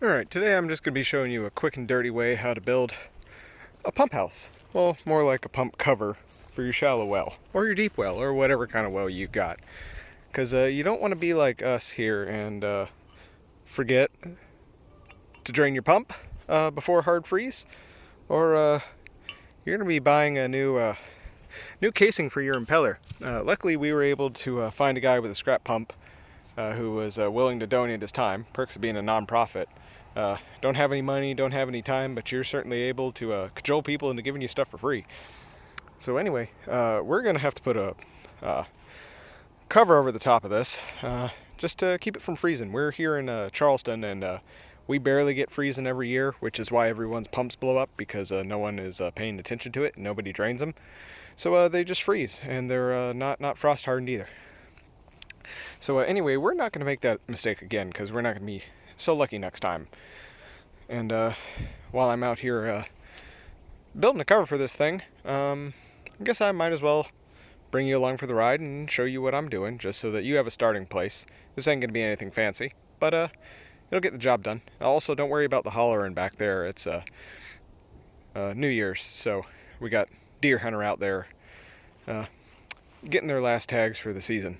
Alright, today I'm just going to be showing you a quick and dirty way how to build a pump house. Well, more like a pump cover for your shallow well, or your deep well, or whatever kind of well you got. Because you don't want to be like us here and forget to drain your pump before hard freeze, or you're going to be buying a new casing for your impeller. Luckily, we were able to find a guy with a scrap pump who was willing to donate his time. Perks of being a non-profit. Don't have any money, don't have any time, but you're certainly able to cajole people into giving you stuff for free. So anyway, we're going to have to put a cover over the top of this just to keep it from freezing. We're here in Charleston, and we barely get freezing every year, which is why everyone's pumps blow up, because no one is paying attention to it and nobody drains them. So they just freeze, and they're not frost hardened either. So anyway, we're not going to make that mistake again, because we're not going to be so lucky next time. And while I'm out here building a cover for this thing, I guess I might as well bring you along for the ride and show you what I'm doing, just so that you have a starting place. This ain't going to be anything fancy, but it'll get the job done. Also, don't worry about the hollering back there. It's New Year's, so we got deer hunter out there getting their last tags for the season.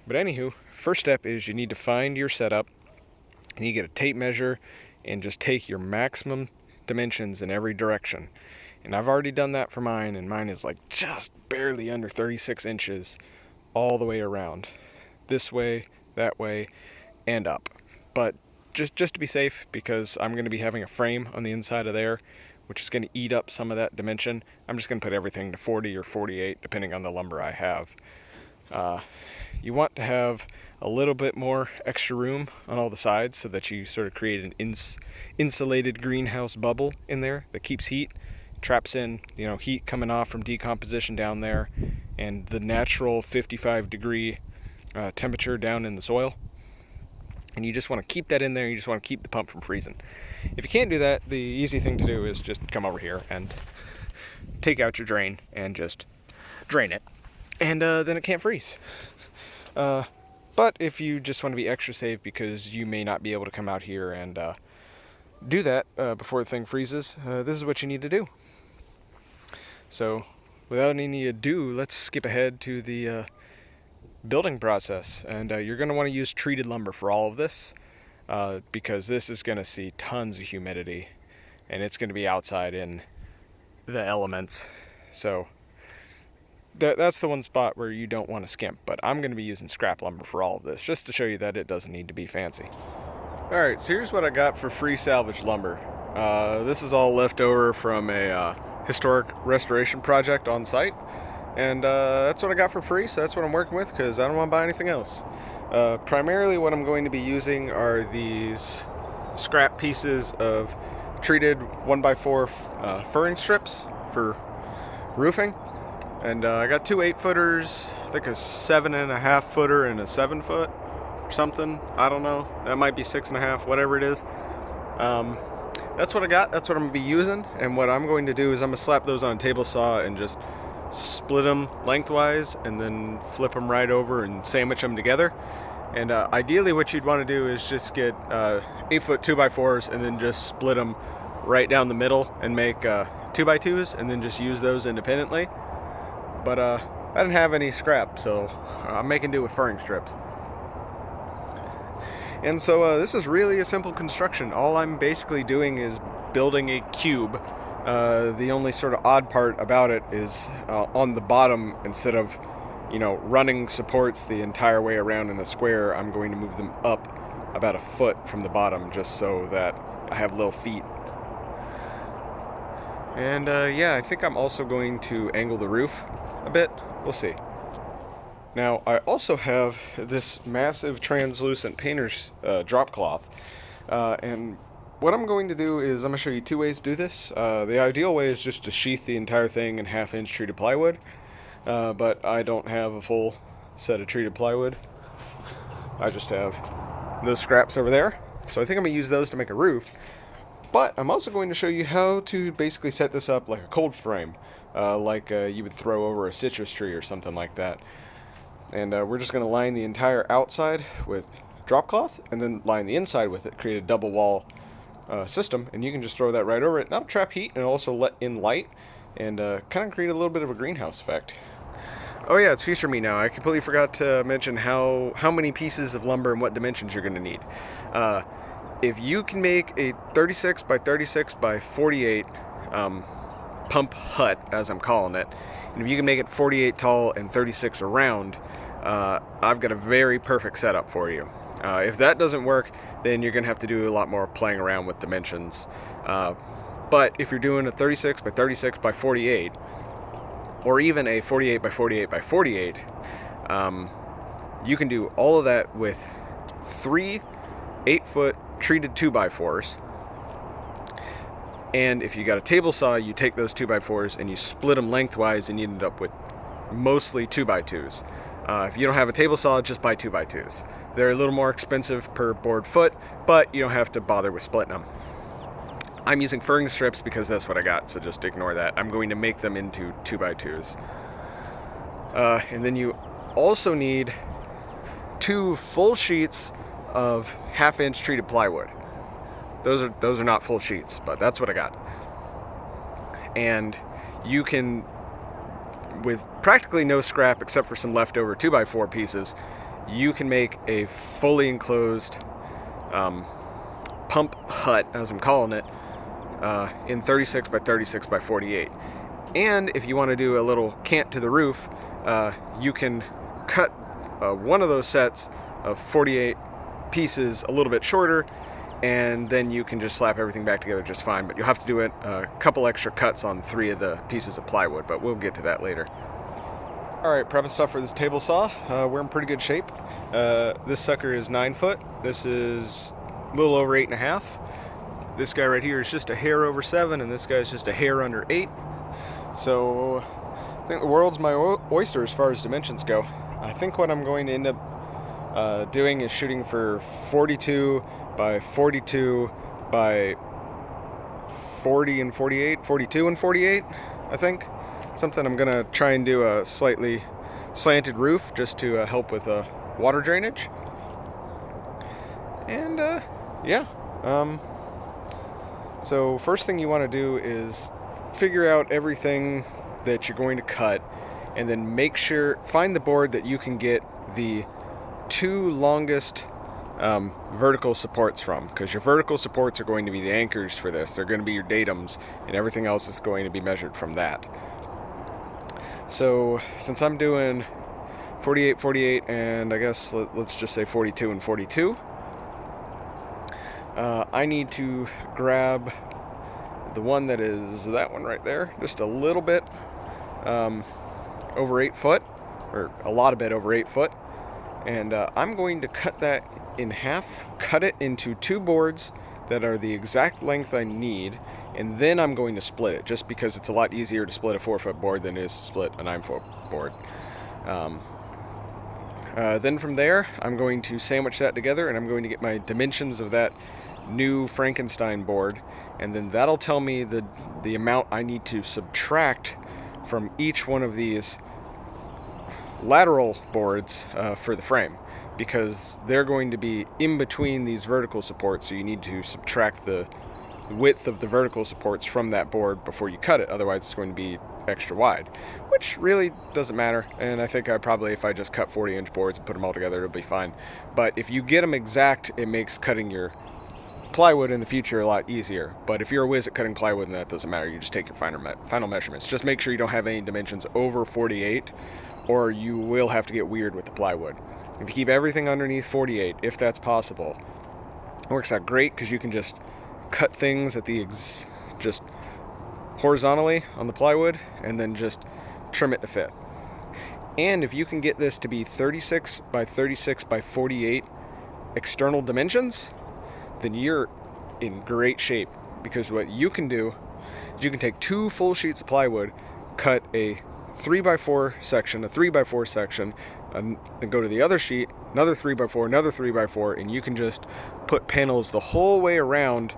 But anywho, first step is you need to find your setup, and you get a tape measure and just take your maximum dimensions in every direction. And I've already done that for mine, and mine is like just barely under 36 inches all the way around. This way, that way, and up. But just to be safe, because I'm going to be having a frame on the inside of there, which is going to eat up some of that dimension, I'm just going to put everything to 40 or 48, depending on the lumber I have. You want to have a little bit more extra room on all the sides so that you sort of create an insulated greenhouse bubble in there that keeps heat, traps in, heat coming off from decomposition down there, and the natural 55-degree temperature down in the soil. And you just want to keep that in there. You just want to keep the pump from freezing. If you can't do that, the easy thing to do is just come over here and take out your drain and just drain it, and then it can't freeze. But if you just want to be extra safe, because you may not be able to come out here and do that before the thing freezes, this is what you need to do. So without any ado, let's skip ahead to the building process. And you're going to want to use treated lumber for all of this, because this is going to see tons of humidity, and it's going to be outside in the elements. So that's the one spot where you don't want to skimp, but I'm going to be using scrap lumber for all of this, just to show you that it doesn't need to be fancy. Alright, so here's what I got for free salvage lumber. This is all left over from a historic restoration project on site, and that's what I got for free, so that's what I'm working with, because I don't want to buy anything else. Primarily what I'm going to be using are these scrap pieces of treated 1x4 furring strips for roofing. And I got two 8-footers, I think a 7.5-footer and a 7-foot or something. I don't know. That might be 6.5, whatever it is. That's what I got. That's what I'm going to be using. And what I'm going to do is I'm going to slap those on a table saw and just split them lengthwise, and then flip them right over and sandwich them together. And ideally what you'd want to do is just get 8-foot 2x4s and then just split them right down the middle and make 2x2s, and then just use those independently. But I didn't have any scrap, so I'm making do with furring strips. And so this is really a simple construction. All I'm basically doing is building a cube. The only sort of odd part about it is on the bottom, instead of running supports the entire way around in a square, I'm going to move them up about a foot from the bottom, just so that I have little feet. And yeah, I think I'm also going to angle the roof a bit. We'll see. Now, I also have this massive translucent painter's drop cloth. And what I'm going to do is I'm going to show you two ways to do this. The ideal way is just to sheath the entire thing in 1/2-inch treated plywood. But I don't have a full set of treated plywood. I just have those scraps over there. So I think I'm going to use those to make a roof. But I'm also going to show you how to basically set this up like a cold frame, like you would throw over a citrus tree or something like that. And we're just going to line the entire outside with drop cloth and then line the inside with it, create a double wall system, and you can just throw that right over it. That'll trap heat and also let in light and kind of create a little bit of a greenhouse effect. Oh yeah, it's feature me now. I completely forgot to mention how many pieces of lumber and what dimensions you're going to need. If you can make a 36 by 36 by 48 pump hut, as I'm calling it, and if you can make it 48 tall and 36 around, I've got a very perfect setup for you. If that doesn't work, then you're going to have to do a lot more playing around with dimensions. But if you're doing a 36 by 36 by 48, or even a 48 by 48 by 48, you can do all of that with 3 8-foot treated 2x4s. And if you got a table saw, you take those 2x4s and you split them lengthwise, and you end up with mostly 2x2s. If you don't have a table saw, just buy 2x2s. They're a little more expensive per board foot, but you don't have to bother with splitting them. I'm using furring strips because that's what I got, so just ignore that. I'm going to make them into 2x2s. And then you also need 2 full sheets of 1/2-inch treated plywood. Those are not full sheets, but that's what I got. And you can, with practically no scrap except for some leftover 2x4 pieces, you can make a fully enclosed pump hut, as I'm calling it, in 36 by 36 by 48. And if you want to do a little cant to the roof, you can cut one of those sets of 48 pieces a little bit shorter, and then you can just slap everything back together just fine. But you'll have to do it a couple extra cuts on 3 of the pieces of plywood, but we'll get to that later. Alright, prepping stuff for this table saw. We're in pretty good shape. This sucker is 9 foot. This is a little over 8.5. This guy right here is just a hair over 7, and this guy is just a hair under 8. So I think the world's my oyster as far as dimensions go. I think what I'm going to end up doing is shooting for 42 by 42 by 40 and 48, 42 and 48, I think. Something I'm gonna try and do a slightly slanted roof just to help with water drainage. And yeah. So first thing you want to do is figure out everything that you're going to cut, and then find the board that you can get the 2 longest vertical supports from, because your vertical supports are going to be the anchors for this. They're going to be your datums, and everything else is going to be measured from that. So since I'm doing 48, 48, and I guess let's just say 42 and 42, I need to grab the one that is that one right there, just a little bit over 8 foot, or a lot of bit over 8 foot, and I'm going to cut that in half, cut it into 2 boards that are the exact length I need, and then I'm going to split it, just because it's a lot easier to split a 4-foot board than it is to split a 9-foot board. Then from there, I'm going to sandwich that together, and I'm going to get my dimensions of that new Frankenstein board, and then that'll tell me the amount I need to subtract from each one of these lateral boards for the frame, because they're going to be in between these vertical supports, so you need to subtract the width of the vertical supports from that board before you cut it, otherwise it's going to be extra wide, which really doesn't matter. And I think if I just cut 40-inch boards and put them all together, it'll be fine. But if you get them exact, it makes cutting your plywood in the future a lot easier. But if you're a whiz at cutting plywood, then that doesn't matter. You just take your final measurements. Just make sure you don't have any dimensions over 48, or you will have to get weird with the plywood. If you keep everything underneath 48, if that's possible, it works out great, because you can just cut things at just horizontally on the plywood, and then just trim it to fit. And if you can get this to be 36 by 36 by 48 external dimensions, then you're in great shape, because what you can do is you can take 2 full sheets of plywood, cut a 3x4 section, a 3x4 section, and then go to the other sheet, another 3x4, another 3x4, and you can just put panels the whole way around.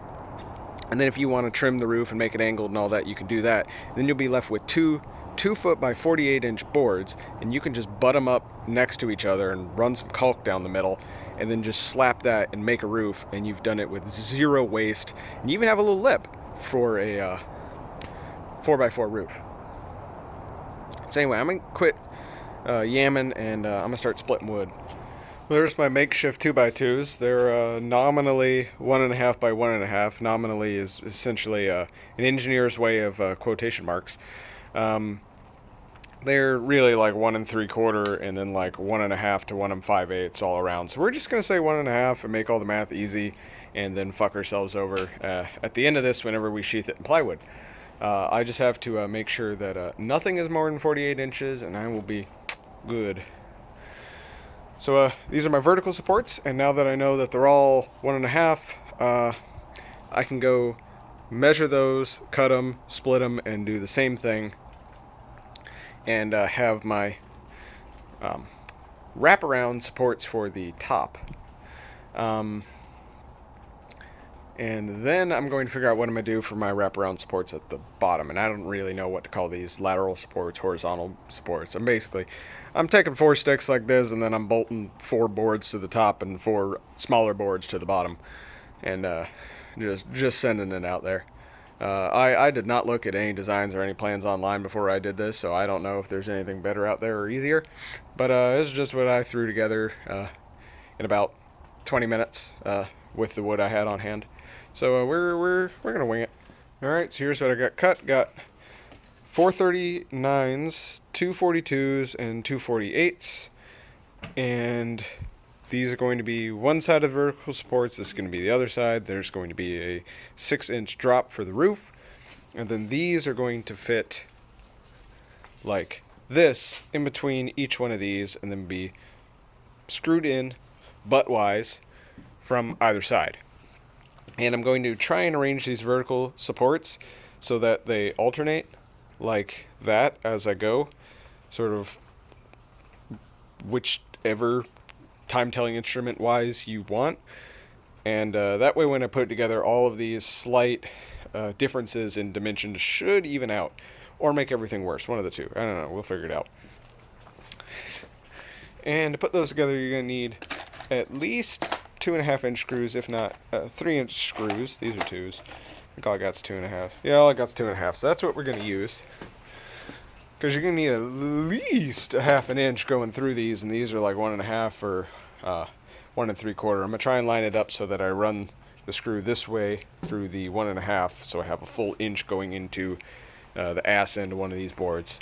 And then if you want to trim the roof and make it angled and all that, you can do that. Then you'll be left with 2 2-foot by 48-inch boards, and you can just butt them up next to each other and run some caulk down the middle, and then just slap that and make a roof, and you've done it with zero waste. And you even have a little lip for a 4x4 roof. So anyway, I'm gonna quit yamming, and I'm gonna start splitting wood. There's my makeshift 2x2s. They're nominally 1.5 by 1.5. Nominally is essentially an engineer's way of quotation marks. They're really like 1 3/4, and then like 1.5 to 1 5/8 all around. So we're just gonna say 1.5 and make all the math easy, and then fuck ourselves over at the end of this whenever we sheath it in plywood. I just have to make sure that nothing is more than 48 inches, and I will be good. So these are my vertical supports, and now that I know that they're all 1.5, I can go measure those, cut them, split them, and do the same thing, and have my wraparound supports for the top. And then I'm going to figure out what I'm going to do for my wraparound supports at the bottom. And I don't really know what to call these: lateral supports, horizontal supports. I'm taking 4 sticks like this, and then I'm bolting 4 boards to the top and 4 smaller boards to the bottom, and just sending it out there. I did not look at any designs or any plans online before I did this, so I don't know if there's anything better out there or easier. But this is just what I threw together in about 20 minutes with the wood I had on hand. So we're gonna wing it. All right, so here's what I got cut. Got 439s, 242s, and 248s, and these are going to be one side of the vertical supports. This is going to be the other side. There's going to be a 6-inch drop for the roof, and then these are going to fit like this in between each one of these, and then be screwed in butt-wise from either side. And I'm going to try and arrange these vertical supports so that they alternate like that as I go, sort of whichever time-telling instrument-wise you want. And that way when I put it together, all of these slight differences in dimensions should even out, or make everything worse. One of the two. I don't know. We'll figure it out. And to put those together, you're going to need at least 2.5-inch screws, if not 3-inch screws. These are 2s. I think all I got is 2.5. Yeah, all I got is 2.5. So that's what we're going to use, because you're going to need at least 1/2 inch going through these, and these are like 1.5 or 1 3/4. I'm going to try and line it up so that I run the screw this way through the 1.5, so I have a full inch going into the ass end of one of these boards.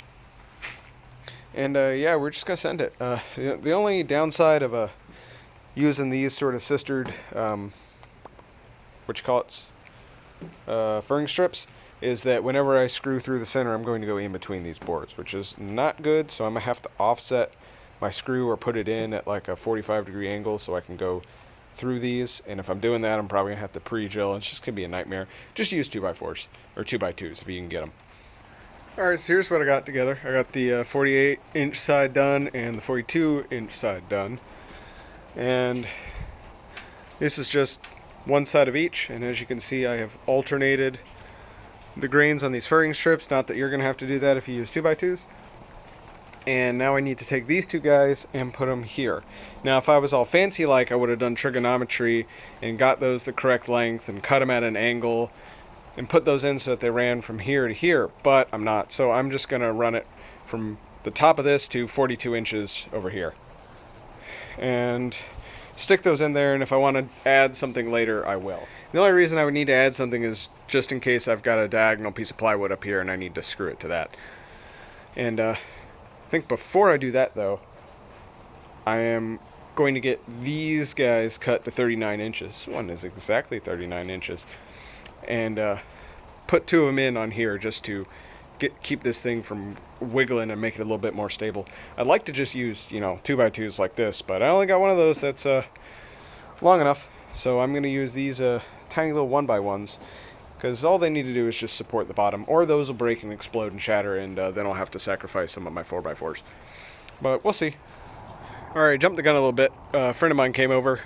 And yeah, we're just going to send it. The only downside of using these sort of sistered, furring strips, is that whenever I screw through the center, I'm going to go in between these boards, which is not good. So I'm going to have to offset my screw or put it in at like a 45-degree angle so I can go through these. And if I'm doing that, I'm probably going to have to pre-drill. It's just going to be a nightmare. Just use 2x4s or 2x2s if you can get them. Alright, so here's what I got together. I got the 48-inch side done and the 42-inch side done. And this is just one side of each, and as you can see, I have alternated the grains on these furring strips. Not that you're going to have to do that if you use 2x2s. And now I need to take these two guys and put them here. Now if I was all fancy like, I would have done trigonometry and got those the correct length and cut them at an angle and put those in so that they ran from here to here, but I'm not. So I'm just going to run it from the top of this to 42 inches over here, and stick those in there, and if I want to add something later, I will. The only reason I would need to add something is just in case I've got a diagonal piece of plywood up here and I need to screw it to that. And I think before I do that, though, I am going to get these guys cut to 39 inches. This one is exactly 39 inches. And put 2 of them in on here just to keep this thing from wiggling and make it a little bit more stable. I'd like to just use, 2x2s like this, but I only got one of those that's long enough. So I'm going to use these tiny little 1x1s, because all they need to do is just support the bottom, or those will break and explode and shatter, and then I'll have to sacrifice some of my 4x4s. But we'll see. Alright, jumped the gun a little bit. A friend of mine came over.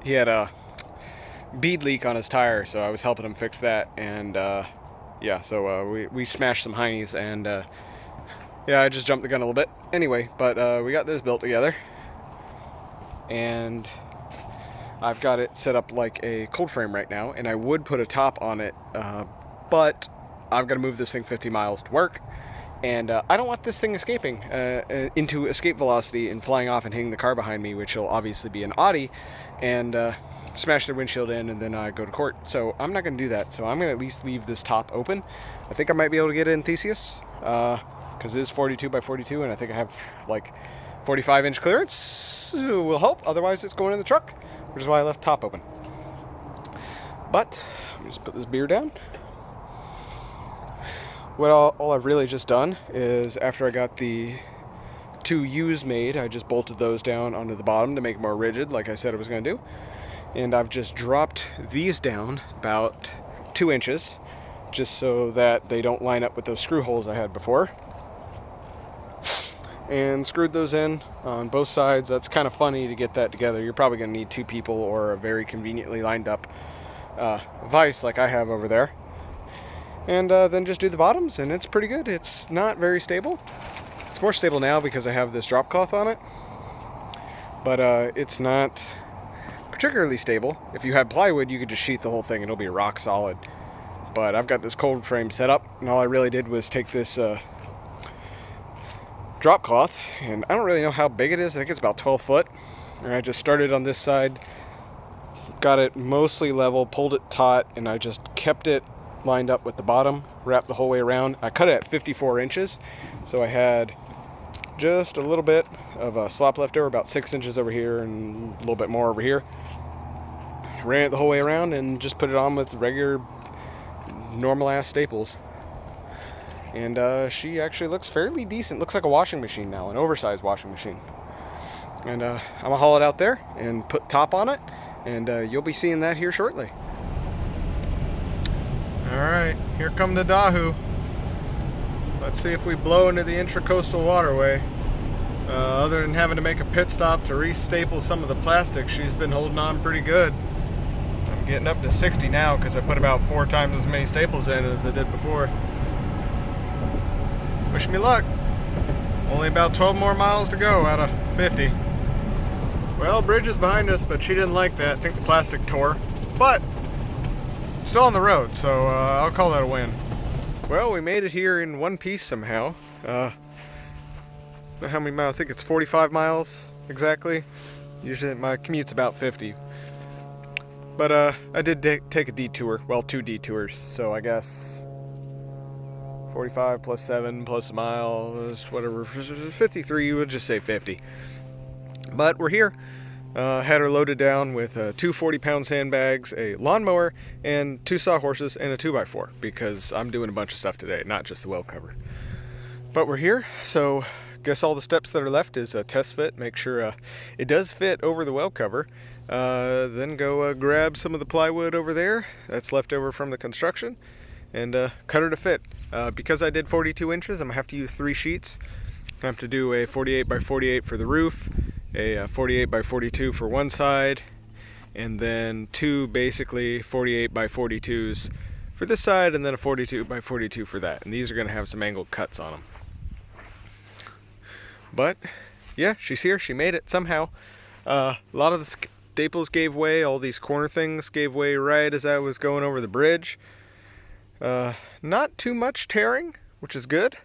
He had a bead leak on his tire, so I was helping him fix that, and yeah, so we smashed some heinies, and yeah, I just jumped the gun a little bit. Anyway, but we got this built together, and I've got it set up like a cold frame right now, and I would put a top on it, but I've got to move this thing 50 miles to work, and I don't want this thing escaping into escape velocity and flying off and hitting the car behind me, which will obviously be an Audi, and smash their windshield in, and then I go to court. So I'm not going to do that. So I'm going to at least leave this top open. I think I might be able to get it in Theseus, because it is 42 by 42, and I think I have like 45-inch clearance. We'll hope. Otherwise, it's going in the truck, which is why I left top open. But let me just put this beer down. What all I've really just done is, after I got the 2 U's made, I just bolted those down onto the bottom to make it more rigid, like I said I was going to do. And I've just dropped these down about 2 inches, just so that they don't line up with those screw holes I had before. And screwed those in on both sides. That's kind of funny to get that together. You're probably going to need 2 people or a very conveniently lined up vise like I have over there. And then just do the bottoms, and it's pretty good. It's not very stable. It's more stable now because I have this drop cloth on it. But it's not particularly stable. If you had plywood, you could just sheath the whole thing and it'll be rock solid. But I've got this cold frame set up, and all I really did was take this drop cloth, and I don't really know how big it is. I think it's about 12 foot. And I just started on this side, got it mostly level, pulled it taut, and I just kept it lined up with the bottom, wrapped the whole way around. I cut it at 54 inches, so I had just a little bit of a slop left over, about 6 inches over here and a little bit more over here. Ran it the whole way around and just put it on with regular normal ass staples. And she actually looks fairly decent. Looks like a washing machine now, an oversized washing machine. And I'm gonna haul it out there and put top on it, and you'll be seeing that here shortly. Alright, here come the Dahu. Let's see if we blow into the intracoastal waterway. Other than having to make a pit stop to re-staple some of the plastic, she's been holding on pretty good. I'm getting up to 60 now because I put about 4 times as many staples in as I did before. Wish me luck. Only about 12 more miles to go out of 50. Well, bridge is behind us, but she didn't like that. I think the plastic tore. But still on the road, so I'll call that a win. Well, we made it here in one piece somehow. How many miles? I think it's 45 miles exactly. Usually my commute's about 50. But I did take a detour. Well, 2 detours. So I guess 45 plus 7 plus a mile is whatever. 53, we'll just say 50. But we're here. Had her loaded down with 2 40-pound sandbags, a lawnmower, and 2 sawhorses, and a 2x4, because I'm doing a bunch of stuff today, not just the well cover. But we're here, so guess all the steps that are left is test fit, make sure it does fit over the well cover. Then go grab some of the plywood over there that's left over from the construction, and cut her to fit. Because I did 42 inches, I'm going to have to use 3 sheets. I have to do a 48 by 48 for the roof, a 48 by 42 for one side, and then 2 basically 48 by 42s for this side, and then a 42 by 42 for that. And these are going to have some angled cuts on them. But yeah, she's here. She made it somehow. A lot of the staples gave way. All these corner things gave way right as I was going over the bridge. Not too much tearing, which is good.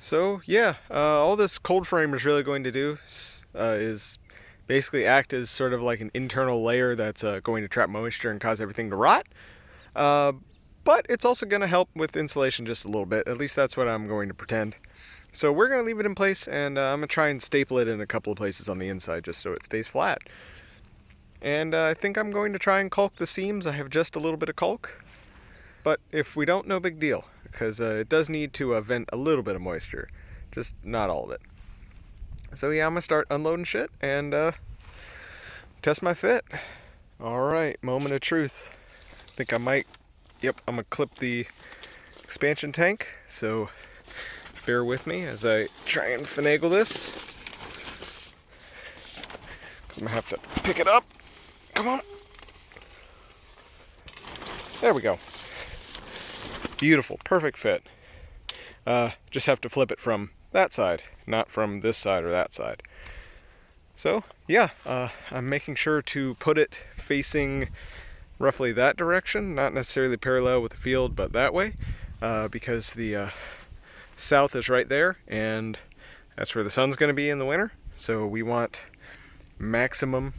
So yeah, all this cold frame is really going to do is basically act as sort of like an internal layer that's going to trap moisture and cause everything to rot. But it's also going to help with insulation just a little bit. At least that's what I'm going to pretend. So we're going to leave it in place, and I'm going to try and staple it in a couple of places on the inside just so it stays flat. And I think I'm going to try and caulk the seams. I have just a little bit of caulk. But if we don't, no big deal, because it does need to vent a little bit of moisture, just not all of it. So yeah, I'm going to start unloading shit and test my fit. Alright, moment of truth. I think I might, yep, I'm going to clip the expansion tank, so bear with me as I try and finagle this. Because I'm going to have to pick it up. Come on. There we go. Beautiful, perfect fit. Just have to flip it from that side, not from this side or that side. So yeah, I'm making sure to put it facing roughly that direction, not necessarily parallel with the field, but that way, because the south is right there, and that's where the sun's going to be in the winter. So we want maximum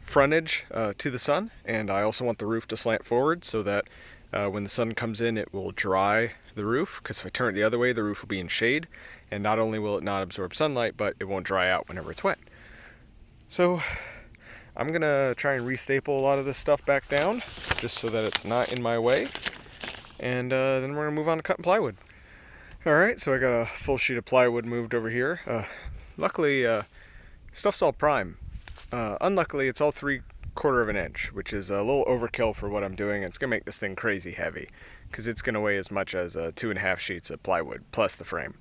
frontage to the sun, and I also want the roof to slant forward so that when the sun comes in, it will dry the roof, because if I turn it the other way, the roof will be in shade, and not only will it not absorb sunlight, but it won't dry out whenever it's wet. So I'm gonna try and restaple a lot of this stuff back down, just so that it's not in my way, and then we're gonna move on to cutting plywood. Alright, so I got a full sheet of plywood moved over here. Luckily, stuff's all prime. Unluckily, it's all 3/4 of an inch, which is a little overkill for what I'm doing. It's gonna make this thing crazy heavy, because it's gonna weigh as much as 2.5 sheets of plywood plus the frame,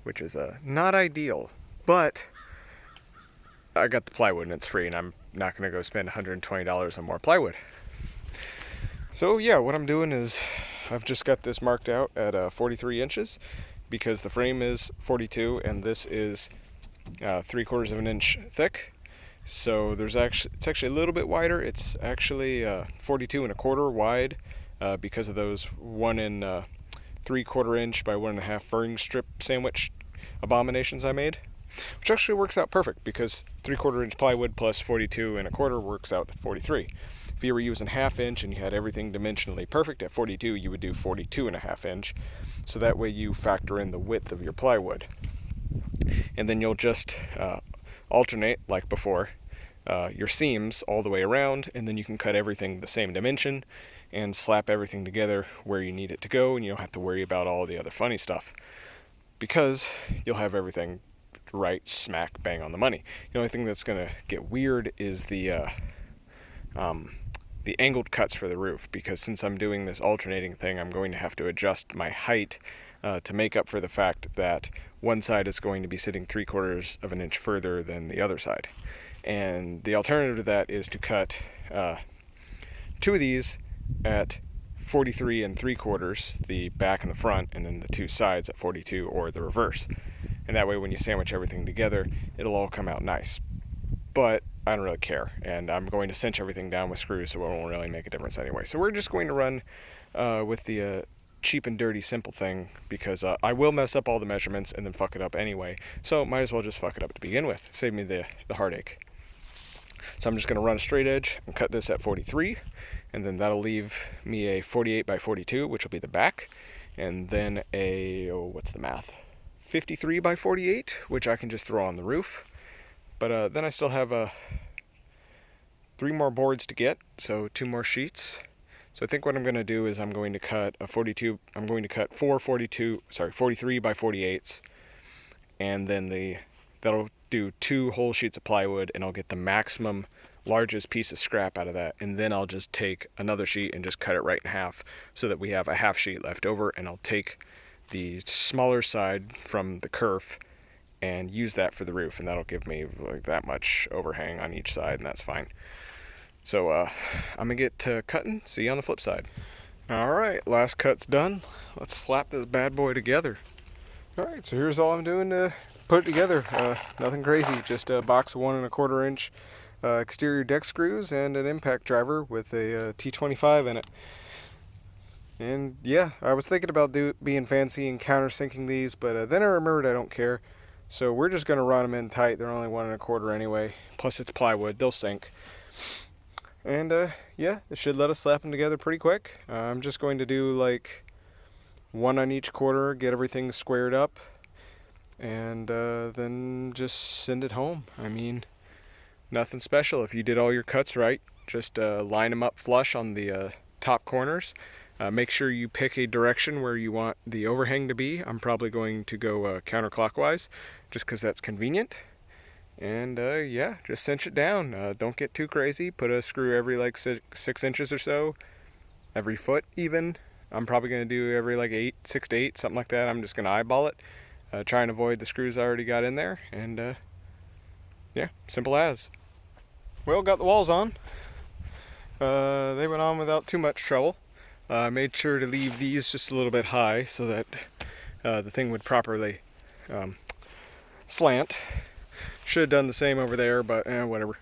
which is not ideal. But I got the plywood and it's free, and I'm not gonna go spend $120 on more plywood. So yeah, what I'm doing is I've just got this marked out at 43 inches, because the frame is 42 and this is 3/4 of an inch thick. So it's actually a little bit wider. It's actually 42 1/4 wide, because of those 1 3/4 inch by 1.5 furring strip sandwich abominations I made, which actually works out perfect, because 3/4 inch plywood plus 42 1/4 works out to 43. If you were using 1/2 inch and you had everything dimensionally perfect at 42, you would do 42 1/2 inch. So that way you factor in the width of your plywood, and then you'll just alternate like before your seams all the way around, and then you can cut everything the same dimension and slap everything together where you need it to go, and you don't have to worry about all the other funny stuff, because you'll have everything right smack bang on the money. The only thing that's going to get weird is the angled cuts for the roof, because since I'm doing this alternating thing, I'm going to have to adjust my height to make up for the fact that one side is going to be sitting 3/4 of an inch further than the other side. And the alternative to that is to cut 2 of these at 43 3/4, the back and the front, and then the 2 sides at 42, or the reverse. And that way when you sandwich everything together, it'll all come out nice. But I don't really care, and I'm going to cinch everything down with screws, so it won't really make a difference anyway. So we're just going to run with the cheap and dirty simple thing, because I will mess up all the measurements and then fuck it up anyway, so might as well just fuck it up to begin with. Save me the heartache. So I'm just going to run a straight edge and cut this at 43, and then that'll leave me a 48 by 42, which will be the back, and then a, what's the math, 53 by 48, which I can just throw on the roof. But then I still have 3 more boards to get, so 2 more sheets. So I think what I'm going to do is I'm going to cut 43 by 48s, and then that'll do 2 whole sheets of plywood, and I'll get the maximum largest piece of scrap out of that, and then I'll just take another sheet and just cut it right in half, so that we have a half sheet left over, and I'll take the smaller side from the kerf and use that for the roof, and that'll give me like that much overhang on each side, and that's fine. So I'm gonna get to cutting. See you on the flip side. Alright, last cut's done. Let's slap this bad boy together. Alright, so here's all I'm doing to put it together. Nothing crazy, just a box of 1 1/4 inch exterior deck screws and an impact driver with a T25 in it. And yeah, I was thinking about being fancy and countersinking these, but then I remembered I don't care. So we're just gonna run them in tight. They're only 1 1/4 anyway. Plus it's plywood, they'll sink. And yeah, it should let us slap them together pretty quick. I'm just going to do like 1 on each quarter, get everything squared up, and then just send it home. I mean, nothing special. If you did all your cuts right, just line them up flush on the top corners. Make sure you pick a direction where you want the overhang to be. I'm probably going to go counterclockwise, just because that's convenient. And yeah, just cinch it down. Don't get too crazy. Put a screw every like 6 inches or so, every foot even. I'm probably going to do every like 6 to 8, something like that. I'm just going to eyeball it, try and avoid the screws I already got in there, and yeah, simple as. Well, got the walls on. They went on without too much trouble. Made sure to leave these just a little bit high so that the thing would properly slant. Should have done the same over there, but whatever.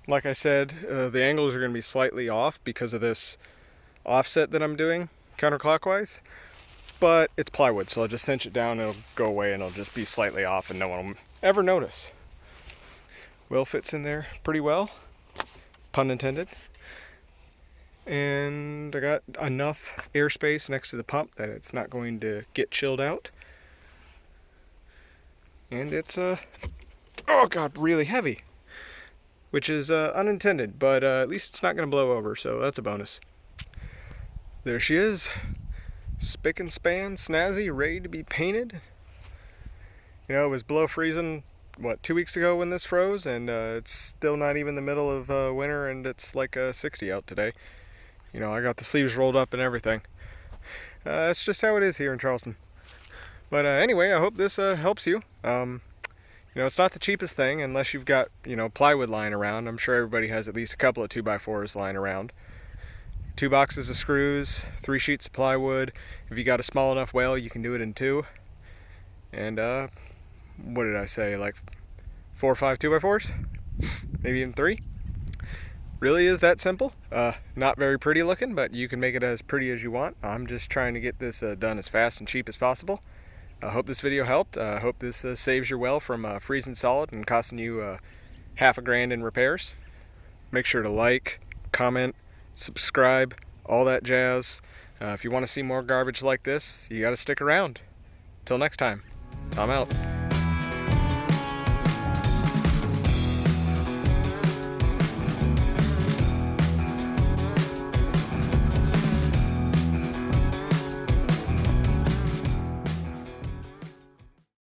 Like I said, the angles are going to be slightly off because of this offset that I'm doing counterclockwise, but it's plywood, so I'll just cinch it down and it'll go away and it'll just be slightly off and no one will ever notice. Wheel fits in there pretty well, pun intended. And I got enough airspace next to the pump that it's not going to get chilled out. And it's oh god, really heavy, which is unintended, but at least it's not going to blow over, so that's a bonus. There she is, spick and span, snazzy, ready to be painted. You know, it was below freezing, what, 2 weeks ago when this froze, and it's still not even the middle of winter, and it's like 60 out today. You know, I got the sleeves rolled up and everything. That's just how it is here in Charleston. But anyway, I hope this helps you. You know, it's not the cheapest thing unless you've got, you know, plywood lying around. I'm sure everybody has at least a couple of 2x4s lying around. 2 boxes of screws, 3 sheets of plywood. If you got a small enough whale, you can do it in 2. And what did I say, like 4 or 5 2x4s? Maybe even 3? Really is that simple. Not very pretty looking, but you can make it as pretty as you want. I'm just trying to get this done as fast and cheap as possible. I hope this video helped. I hope this saves your well from freezing solid and costing you half a grand in repairs. Make sure to like, comment, subscribe, all that jazz. If you want to see more garbage like this, you got to stick around. Till next time, I'm out.